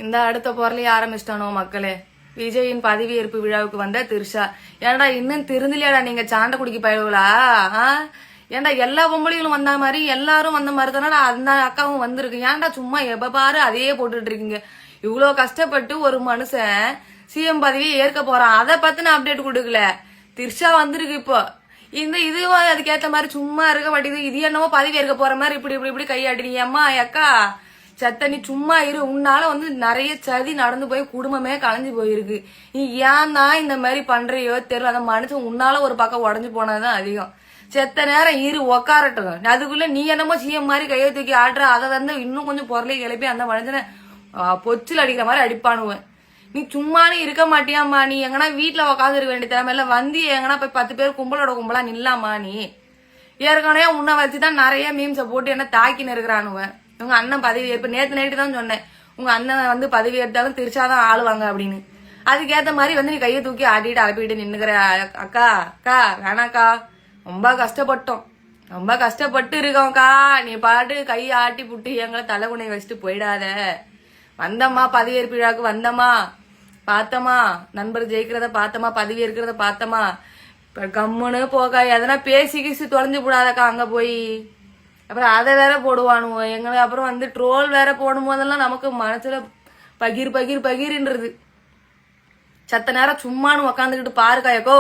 இந்த அடுத்த பொருளையே ஆரம்பிச்சிட்டானோ மக்களே. விஜயின் பதவியேற்பு விழாவுக்கு வந்த திரிஷா. ஏன்டா இன்னும் திருந்தலையாடா நீங்க சாண்டை குடிக்க பயிலுங்களா? ஏன்டா எல்லா பொம்பளைகளும் வந்த மாதிரி எல்லாரும் வந்த மாதிரி தானடா அந்த அக்காவும் வந்திருக்கு. ஏன்டா சும்மா எப்ப பாரு அதையே போட்டுட்டு இருக்கீங்க? இவ்வளவு கஷ்டப்பட்டு ஒரு மனுஷன் சிஎம் பதவியை ஏற்க போறான், அதை பத்தின அப்டேட் கொடுக்கல. திரிஷா வந்திருக்கு இப்போ. இந்த இதுவும் அதுக்கேற்ற மாதிரி சும்மா இருக்க மாட்டேங்குது. இது என்னவோ பதவி ஏற்க போற மாதிரி இப்படி இப்படி இப்படி கையாடுறீங்க. அம்மா அக்கா சத்த நீ சும்மா இரு. உன்னால நிறைய சதி நடந்து போய் குடும்பமே கலைஞ்சு போயிருக்கு. நீ ஏன் தான் இந்த மாதிரி பண்றியோ தெரியல. அந்த மனுஷன் உன்னால ஒரு பக்கம் உடஞ்சு போனதுதான் அதிகம். செத்த நேரம் இரு உக்காரட்டும். அதுக்குள்ள நீ என்னமோ சிஎம் மாதிரி கையை தூக்கி ஆடுற. அதை இன்னும் கொஞ்சம் பொருளை கிளப்பி அந்த மனுஷனை பொச்சில் அடிக்கிற மாதிரி அடிப்பானுவேன். நீ சும்மானே இருக்க மாட்டியாம்மா? நீ எங்கன்னா வீட்டுல உக்காந்து இருக்க வேண்டிய திறமை இல்ல. வந்து எங்கன்னா போய் 10 பேர் கும்பலோட கும்பலா நில்லாமா? நீ ஏற்கனவே உன்னை வச்சுதான் நிறைய மீம்ஸை போட்டு என்ன தாக்கின்னு இருக்கிறானுவன். உங்க அண்ணன் பதவி ஏற்பு நேற்று நைட்டு தான் சொன்னேன். உங்க அண்ணன் பதவி எடுத்தாலும் திருச்சாதான் ஆளுவாங்க அப்படின்னு. அதுக்கேற்ற மாதிரி நீ கையை தூக்கி ஆட்டிட்டு அலப்பிட்டு நின்னுக்கிற. அக்கா அக்கா வேணாக்கா, ரொம்ப கஷ்டப்பட்டோம், ரொம்ப கஷ்டப்பட்டு இருக்கோம்க்கா. நீ பாட்டு கை ஆட்டி புட்டு எங்களை தலைகுனை வச்சுட்டு போயிடாத. வந்தம்மா பதவியேற்பு விழாவுக்கு வந்தம்மா, பார்த்தமா நண்பர் ஜெயிக்கிறத பார்த்தமா, பதவி இருக்கிறத பார்த்தமா. இப்ப கம்முன்னு போக்கா, எதனா பேசி கீசி தொலைஞ்சு போடாதக்கா அங்க போய். அப்புறம் அதை வேற போடுவானுவோம் எங்களை. அப்புறம் ட்ரோல் வேற போடும் போதெல்லாம் நமக்கு மனசுல பகிர் பகிர் பகிர்ன்றது. சத்த நேரம் சும்மானு உக்காந்துக்கிட்டு பாருக்காயக்கோ.